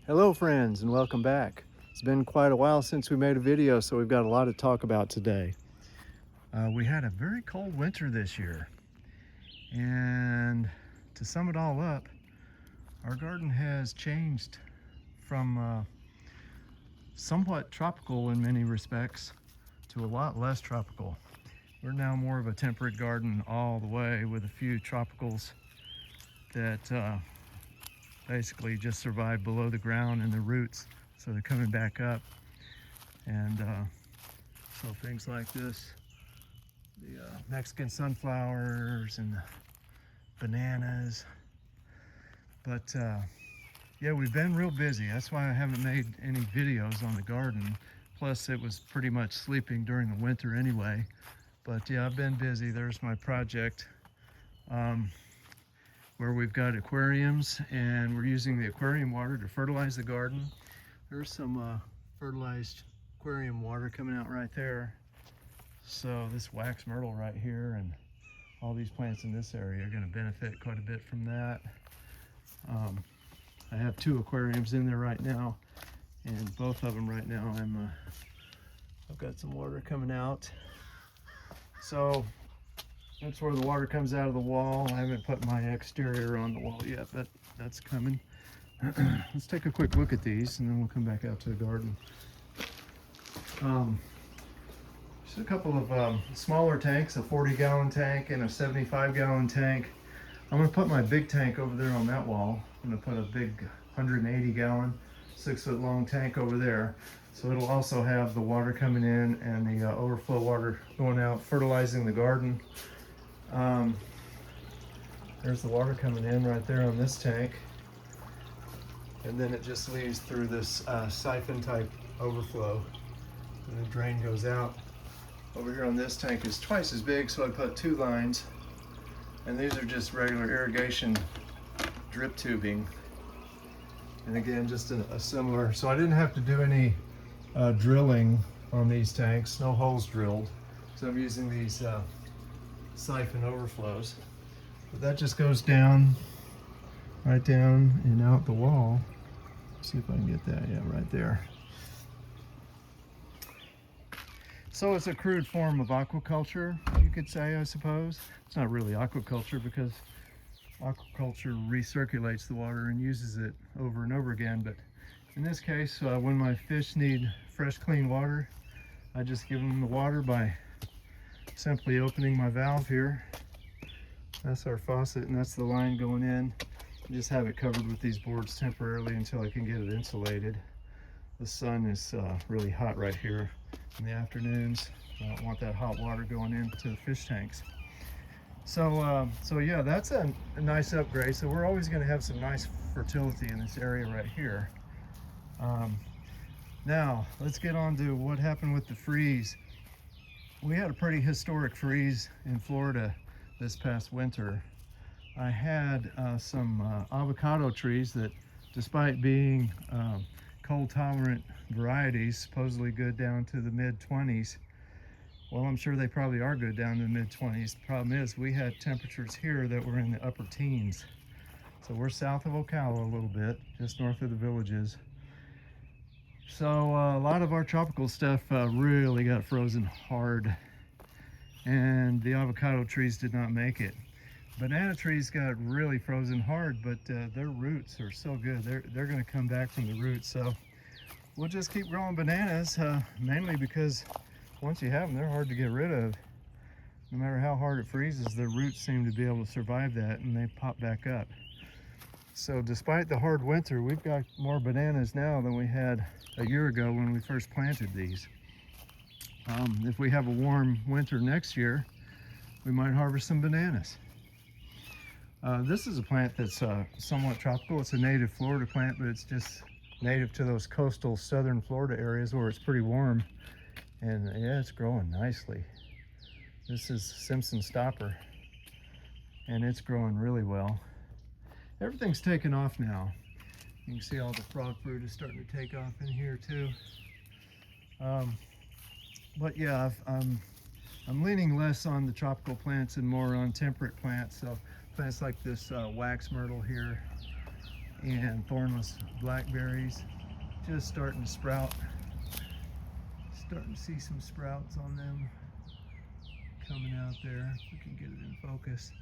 Hello friends and welcome back. It's been quite a while since we made a video, so we've got a lot to talk about today. We had a very cold winter this year, and to sum it all up, our garden has changed from somewhat tropical in many respects to a lot less tropical. We're now more of a temperate garden all the way, with a few tropicals that basically just survive below the ground in the roots, so they're coming back up. And so things like this, the Mexican sunflowers and the bananas. But yeah, we've been real busy. That's why I haven't made any videos on the garden. Plus it was pretty much sleeping during the winter anyway. But yeah, I've been busy. There's my project where we've got aquariums, and we're using the aquarium water to fertilize the garden. There's some fertilized aquarium water coming out right there. So this wax myrtle right here and all these plants in this area are going to benefit quite a bit from that. I have two aquariums in there right now, and both of them right now I've got some water coming out. So that's where the water comes out of the wall. I haven't put my exterior on the wall yet, but that's coming. Let's take a quick look at these and then we'll come back out to the garden. Just a couple of smaller tanks, a 40-gallon tank and a 75-gallon tank. I'm going to put my big tank over there on that wall. I'm going to put a big 180-gallon, 6-foot-long tank over there. So it'll also have the water coming in and the overflow water going out, fertilizing the garden. There's the water coming in right there on this tank. And then it just leaves through this siphon type overflow, and the drain goes out. Over here on this tank is twice as big, so I put two lines, and these are just regular irrigation drip tubing. And again, just a similar, so I didn't have to do any drilling on these tanks, no holes drilled. So I'm using these siphon overflows. But that just goes down, right down and out the wall. See if I can get that, yeah, right there. So it's a crude form of aquaculture, you could say, I suppose. It's not really aquaculture, because aquaculture recirculates the water and uses it over and over again. But in this case, when my fish need fresh, clean water, I just give them the water by simply opening my valve here. That's our faucet, and that's the line going in. Just have it covered with these boards temporarily until I can get it insulated. The sun is really hot right here in the afternoons. I don't want that hot water going into the fish tanks. So yeah, that's a nice upgrade. So we're always going to have some nice fertility in this area right here. Now let's get on to what happened with the freeze. We had a pretty historic freeze in Florida this past winter. I had some avocado trees that, despite being cold-tolerant varieties, supposedly good down to the mid-20s. Well, I'm sure they probably are good down to the mid-20s. The problem is we had temperatures here that were in the upper teens. So we're south of Ocala a little bit, just north of the villages. So a lot of our tropical stuff really got frozen hard, and the avocado trees did not make it. Banana trees got really frozen hard, but their roots are so good. They're going to come back from the roots. So we'll just keep growing bananas, mainly because once you have them, they're hard to get rid of. No matter how hard it freezes, their roots seem to be able to survive that, and they pop back up. So despite the hard winter, we've got more bananas now than we had a year ago when we first planted these. If we have a warm winter next year, we might harvest some bananas. This is a plant that's somewhat tropical. It's a native Florida plant, but it's just native to those coastal southern Florida areas where it's pretty warm. And yeah, it's growing nicely. This is Simpson Stopper, and it's growing really well. Everything's taken off now. You can see all the frog fruit is starting to take off in here too. But yeah, I'm leaning less on the tropical plants and more on temperate plants. So plants like this wax myrtle here, and thornless blackberries just starting to sprout. Starting to see some sprouts on them coming out there. If we can get it in focus.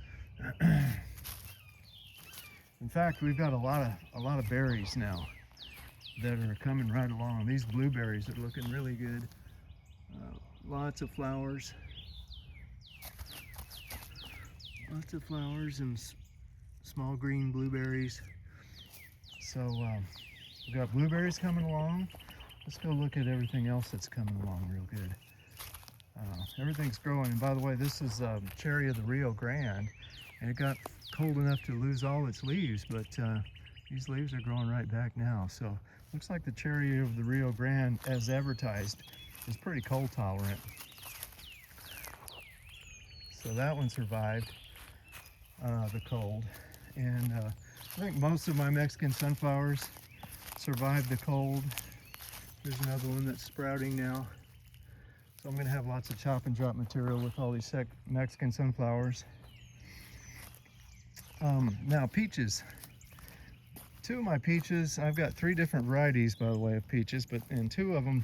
In fact, we've got a lot of berries now that are coming right along. These blueberries are looking really good. Lots of flowers. Lots of flowers and small green blueberries. So we've got blueberries coming along. Let's go look at everything else that's coming along real good. Everything's growing. And by the way, this is cherry of the Rio Grande. And it got cold enough to lose all its leaves, but these leaves are growing right back now. So looks like the cherry of the Rio Grande, as advertised, is pretty cold tolerant. So that one survived the cold. And I think most of my Mexican sunflowers survived the cold. There's another one that's sprouting now. So I'm gonna have lots of chop and drop material with all these Mexican sunflowers. Now peaches. Two of my peaches, I've got 3 different varieties, by the way, of peaches, and 2 of them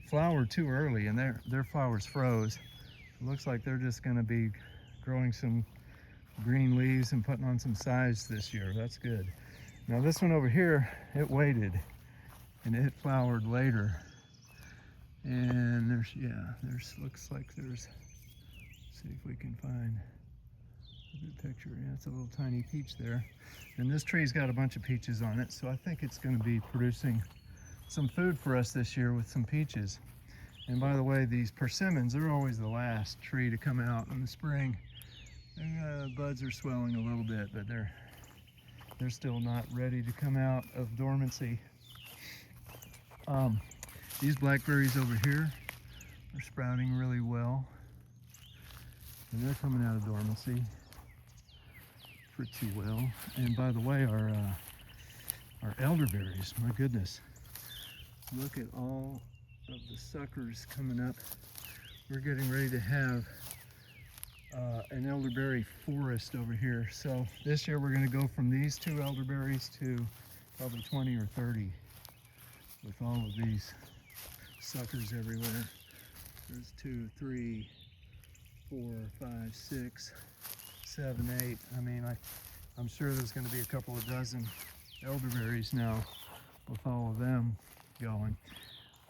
flowered too early and their flowers froze. It looks like they're just gonna be growing some green leaves and putting on some size this year. That's good. Now this one over here, it waited and it flowered later. And looks like there's, let's see if we can find a good picture. Yeah, it's a little tiny peach there. And this tree's got a bunch of peaches on it, so I think it's going to be producing some food for us this year with some peaches. And by the way, these persimmons, they're always the last tree to come out in the spring. And, buds are swelling a little bit, but they're still not ready to come out of dormancy. These blackberries over here are sprouting really well, and they're coming out of dormancy pretty well. And by the way, our elderberries, my goodness, look at all of the suckers coming up. We're getting ready to have an elderberry forest over here. So this year we're going to go from these 2 elderberries to probably 20 or 30 with all of these suckers everywhere. There's 2, 3, 4, 5, 6, 7, 8. I mean, I'm sure there's going to be a couple of dozen elderberries now with all of them going.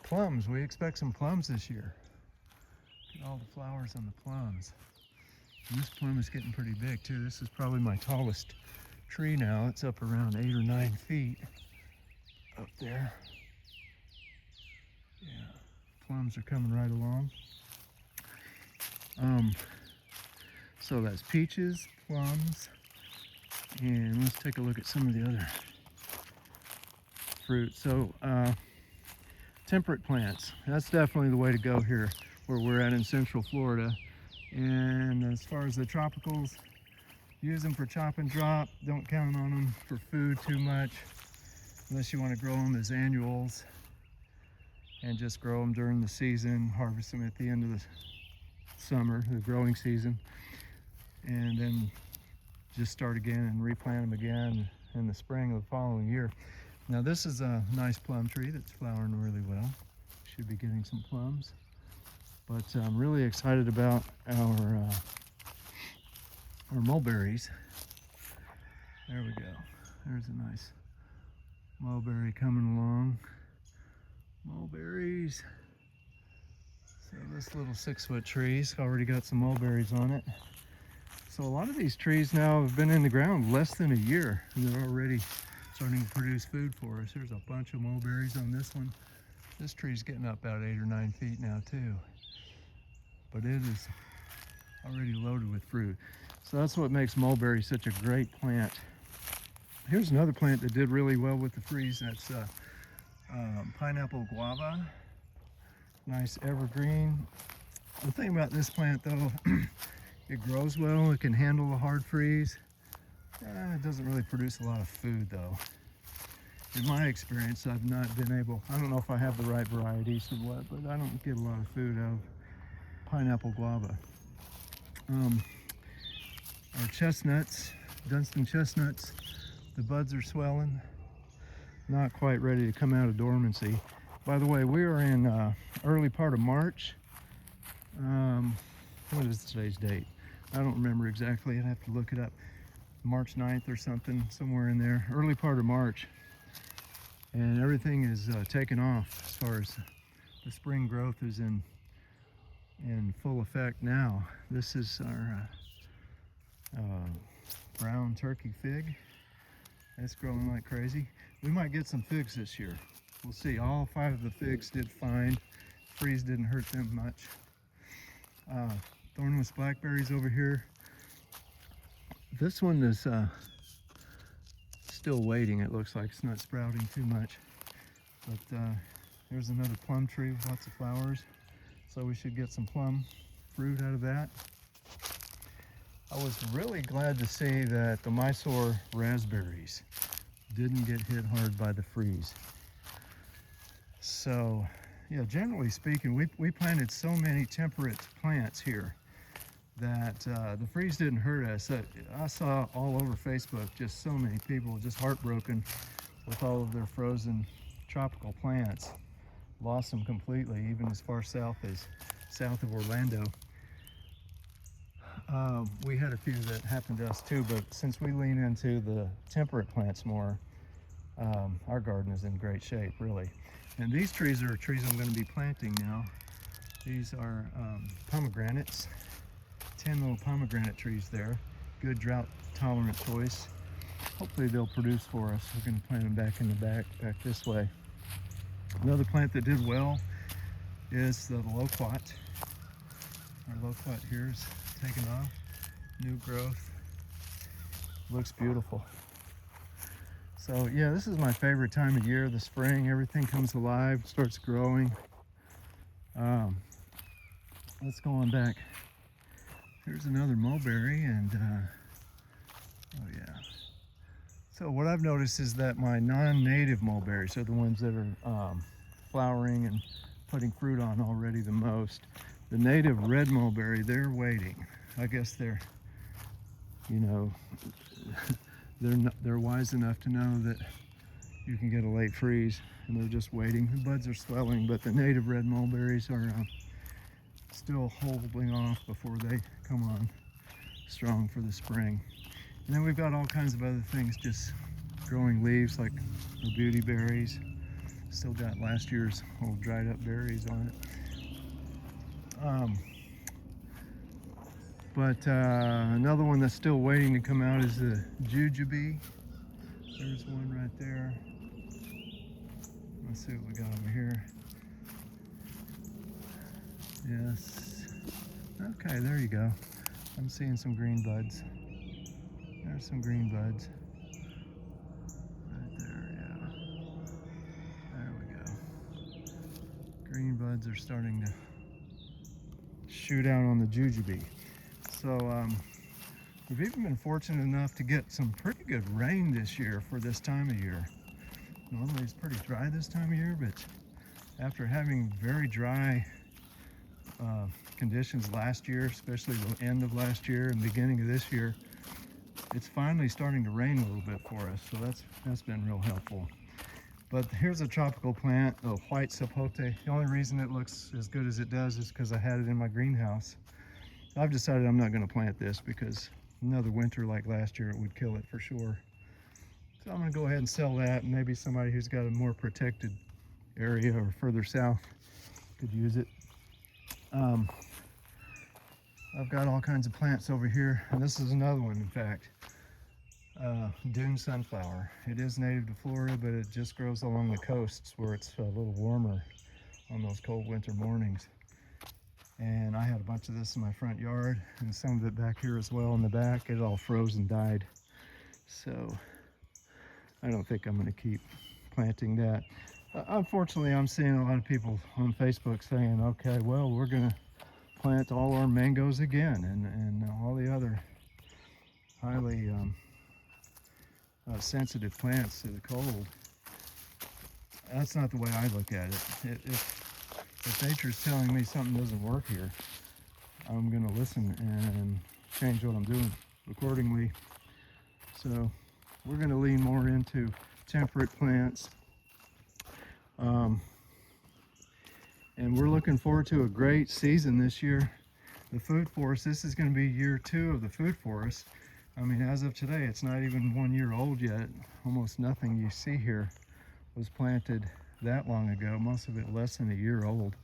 Plums, we expect some plums this year. Look at all the flowers on the plums. And this plum is getting pretty big too. This is probably my tallest tree now. It's up around 8 or 9 feet up there. Yeah, plums are coming right along. So that's peaches, plums, and let's take a look at some of the other fruit. So temperate plants, that's definitely the way to go here where we're at in Central Florida. And as far as the tropicals, use them for chop and drop. Don't count on them for food too much unless you want to grow them as annuals, and just grow them during the season, harvest them at the end of the summer, the growing season, and then just start again and replant them again in the spring of the following year. Now this is a nice plum tree that's flowering really well. Should be getting some plums. But I'm really excited about our mulberries. There we go. There's a nice mulberry coming along. Mulberries. So this little 6-foot tree's already got some mulberries on it. So a lot of these trees now have been in the ground less than a year, and they're already starting to produce food for us. There's a bunch of mulberries on this one. This tree's getting up about 8 or 9 feet now too. But it is already loaded with fruit. So that's what makes mulberry such a great plant. Here's another plant that did really well with the freeze. That's pineapple guava. Nice evergreen. The thing about this plant though, it grows well, it can handle a hard freeze. It doesn't really produce a lot of food though. In my experience, I've not been able, I don't know if I have the right varieties or what, but I don't get a lot of food out of pineapple guava. Our chestnuts, Dunstan chestnuts, the buds are swelling. not quite ready to come out of dormancy. By the way, we are in early part of March. What is today's date? I don't remember exactly. I'd have to look it up. March 9th or something, somewhere in there. Early part of March. And everything is taking off as far as the spring growth is in full effect now. This is our brown turkey fig. It's growing like crazy. We might get some figs this year. We'll see. All 5 of the figs did fine. Freeze didn't hurt them much. Thornless blackberries over here. This one is still waiting. It looks like it's not sprouting too much. But there's another plum tree with lots of flowers. So we should get some plum fruit out of that. I was really glad to see that the Mysore raspberries didn't get hit hard by the freeze. So, yeah, generally speaking, we planted so many temperate plants here that the freeze didn't hurt us. I saw all over Facebook just so many people just heartbroken with all of their frozen tropical plants. Lost them completely, even as far south of Orlando. We had a few that happened to us too, but since we lean into the temperate plants more, our garden is in great shape, really. And these trees are trees I'm going to be planting now. These are pomegranates, 10 little pomegranate trees there. Good drought tolerant choice. Hopefully they'll produce for us. We're going to plant them back in the back this way. Another plant that did well is the loquat. Our loquat here is taking off, new growth, looks beautiful. So yeah, this is my favorite time of year, the spring. Everything comes alive, starts growing. Let's go on back. Here's another mulberry, and oh yeah. So what I've noticed is that my non-native mulberries are the ones that are flowering and putting fruit on already the most. The native red mulberry, they're waiting. I guess they're, you know, they're wise enough to know that you can get a late freeze, and they're just waiting. The buds are swelling, but the native red mulberries are still holding off before they come on strong for the spring. And then we've got all kinds of other things just growing leaves, like the beauty berries. Still got last year's old dried up berries on it. Another one that's still waiting to come out is the jujube. There's one right there. Let's see what we got over here. Yes. Okay, there you go. I'm seeing some green buds. There's some green buds. Right there, yeah. There we go. Green buds are starting to shoot out on the jujube. So we've even been fortunate enough to get some pretty good rain this year for this time of year. Normally it's pretty dry this time of year, but after having very dry conditions last year, especially the end of last year and beginning of this year, it's finally starting to rain a little bit for us, so that's been real helpful. But here's a tropical plant, a white sapote. The only reason it looks as good as it does is because I had it in my greenhouse. I've decided I'm not going to plant this because another winter like last year, it would kill it for sure. So I'm going to go ahead and sell that, and maybe somebody who's got a more protected area or further south could use it. I've got all kinds of plants over here, and this is another one, in fact. Dune sunflower. It is native to Florida, but it just grows along the coasts where it's a little warmer on those cold winter mornings. And I had a bunch of this in my front yard, and some of it back here as well in the back. It all froze and died. So I don't think I'm going to keep planting that. Unfortunately, I'm seeing a lot of people on Facebook saying, okay, well, we're going to plant all our mangoes again, and all the other highly sensitive plants to the cold. That's not the way I look at it. If nature's telling me something doesn't work here, I'm going to listen and change what I'm doing accordingly. So we're going to lean more into temperate plants. And we're looking forward to a great season this year. The food forest, this is going to be year 2 of the food forest. I mean, as of today, it's not even 1 year old yet. Almost nothing you see here was planted that long ago, most of it less than a year old.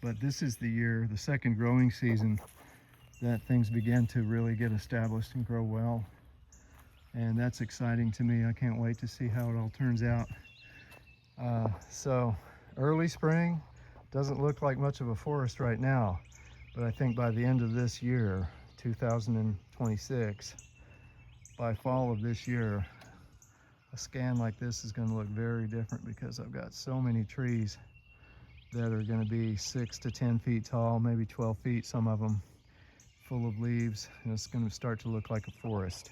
But this is the year, the second growing season, that things begin to really get established and grow well. And that's exciting to me. I can't wait to see how it all turns out. So early spring doesn't look like much of a forest right now, but I think by the end of this year, 2026, by fall of this year, a scan like this is going to look very different because I've got so many trees that are going to be 6 to 10 feet tall, maybe 12 feet, some of them full of leaves, and it's going to start to look like a forest.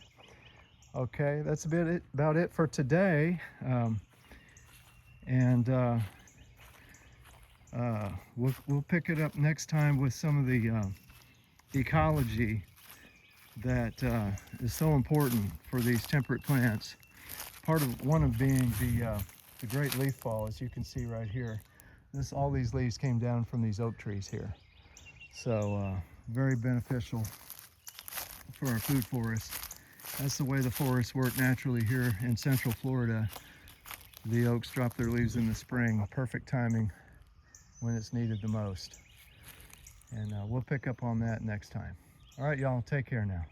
Okay, that's about it for today. We'll pick it up next time with some of the ecology that is so important for these temperate plants. One of being the great leaf fall, as you can see right here. All these leaves came down from these oak trees here. So very beneficial for our food forest. That's the way the forests work naturally here in Central Florida. The oaks drop their leaves in the spring, perfect timing when it's needed the most. And we'll pick up on that next time. All right, y'all, take care now.